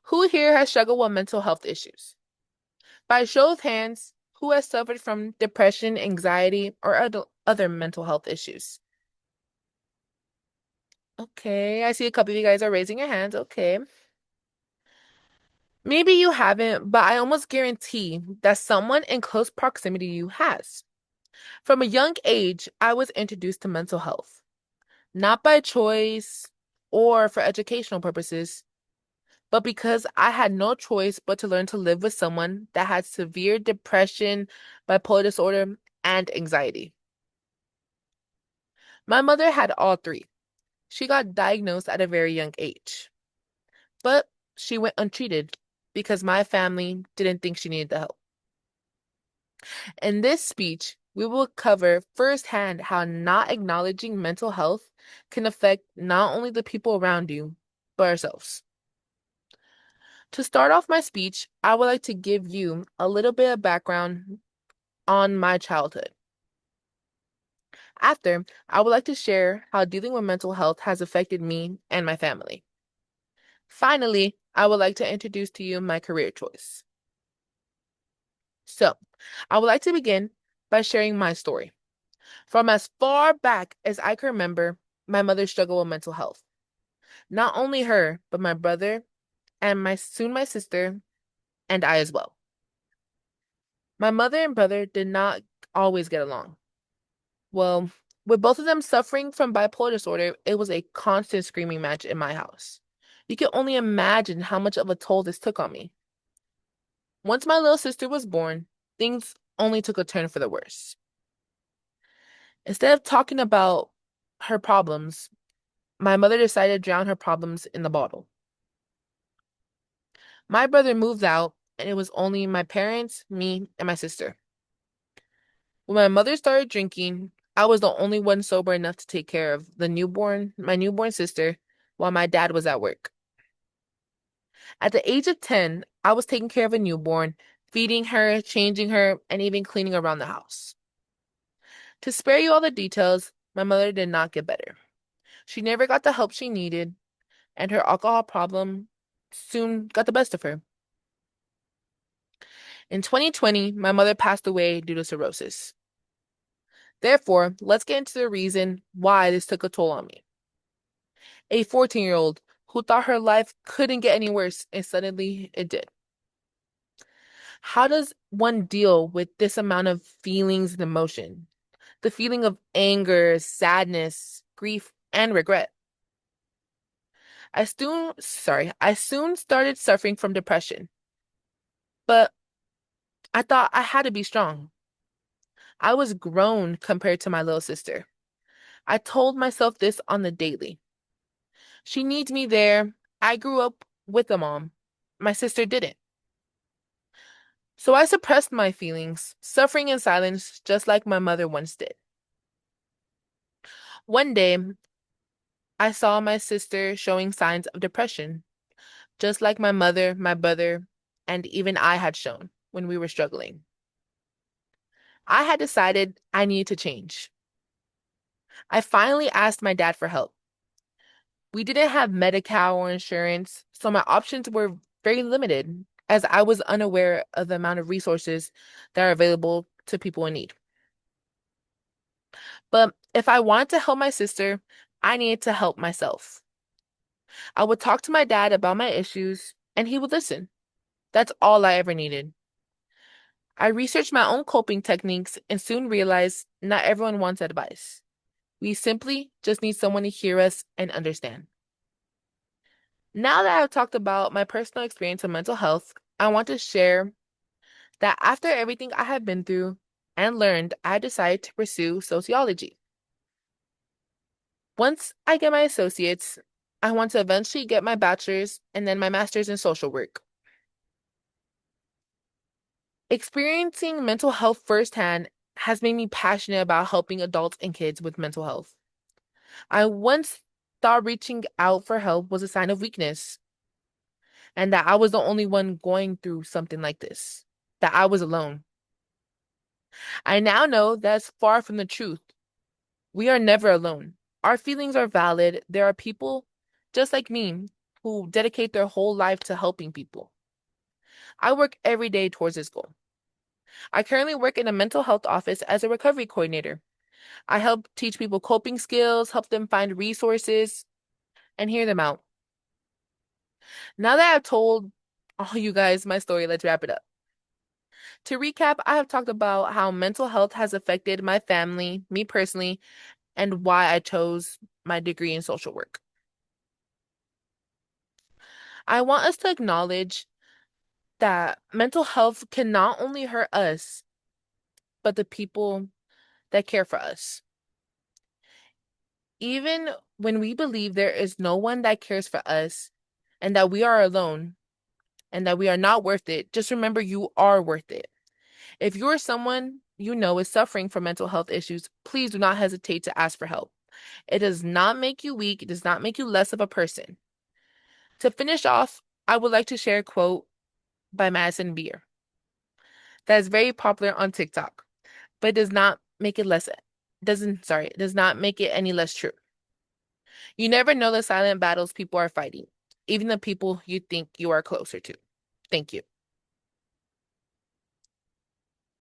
Who here has struggled with mental health issues? By show of hands, who has suffered from depression, anxiety, or other mental health issues? Okay, I see a couple of you guys are raising your hands. Okay. Maybe you haven't, but I almost guarantee that someone in close proximity to you has. From a young age, I was introduced to mental health, not by choice or for educational purposes, but because I had no choice but to learn to live with someone that had severe depression, bipolar disorder, and anxiety. My mother had all three. She got diagnosed at a very young age, but she went untreated because my family didn't think she needed the help. In this speech, we will cover firsthand how not acknowledging mental health can affect not only the people around you, but ourselves. To start off my speech, I would like to give you a little bit of background on my childhood. After, I would like to share how dealing with mental health has affected me and my family. Finally, I would like to introduce to you my career choice. So, I would like to begin by sharing my story. From as far back as I can remember, my mother struggled with mental health. Not only her, but my brother and my sister and I as well. My mother and brother did not always get along. Well, with both of them suffering from bipolar disorder, it was a constant screaming match in my house. You can only imagine how much of a toll this took on me. Once my little sister was born, things only took a turn for the worse. Instead of talking about her problems, my mother decided to drown her problems in the bottle. My brother moved out, and it was only my parents, me, and my sister. When my mother started drinking, I was the only one sober enough to take care of my newborn sister, while my dad was at work. At the age of 10, I was taking care of a newborn, feeding her, changing her, and even cleaning around the house. To spare you all the details, my mother did not get better. She never got the help she needed, and her alcohol problem soon got the best of her. In 2020, my mother passed away due to cirrhosis. Therefore, let's get into the reason why this took a toll on me. A 14-year-old who thought her life couldn't get any worse, and suddenly it did. How does one deal with this amount of feelings and emotion? The feeling of anger, sadness, grief, and regret. I soon started suffering from depression, but I thought I had to be strong. I was grown compared to my little sister. I told myself this on the daily. She needs me there. I grew up with a mom. My sister didn't. So I suppressed my feelings, suffering in silence just like my mother once did. One day, I saw my sister showing signs of depression, just like my mother, my brother, and even I had shown when we were struggling. I had decided I needed to change. I finally asked my dad for help. We didn't have Medi-Cal or insurance, so my options were very limited as I was unaware of the amount of resources that are available to people in need. But if I wanted to help my sister, I needed to help myself. I would talk to my dad about my issues, and he would listen. That's all I ever needed. I researched my own coping techniques and soon realized not everyone wants advice. We simply just need someone to hear us and understand. Now that I've talked about my personal experience with mental health, I want to share that after everything I have been through and learned, I decided to pursue sociology. Once I get my associates, I want to eventually get my bachelor's and then my master's in social work. Experiencing mental health firsthand has made me passionate about helping adults and kids with mental health. I once thought reaching out for help was a sign of weakness and that I was the only one going through something like this, that I was alone. I now know that's far from the truth. We are never alone. Our feelings are valid. There are people just like me who dedicate their whole life to helping people. I work every day towards this goal. I currently work in a mental health office as a recovery coordinator. I help teach people coping skills, help them find resources, and hear them out. Now that I've told all you guys my story, let's wrap it up. To recap, I have talked about how mental health has affected my family, me personally, and why I chose my degree in social work. I want us to acknowledge that mental health can not only hurt us, but the people that care for us. Even when we believe there is no one that cares for us and that we are alone and that we are not worth it, just remember you are worth it. If you're someone you know is suffering from mental health issues, please do not hesitate to ask for help. It does not make you weak, it does not make you less of a person. To finish off, I would like to share a quote by Madison Beer that is very popular on TikTok, but it does not make it less it does not make it any less true. You never know the silent battles people are fighting, even the people you think you are closer to. Thank you.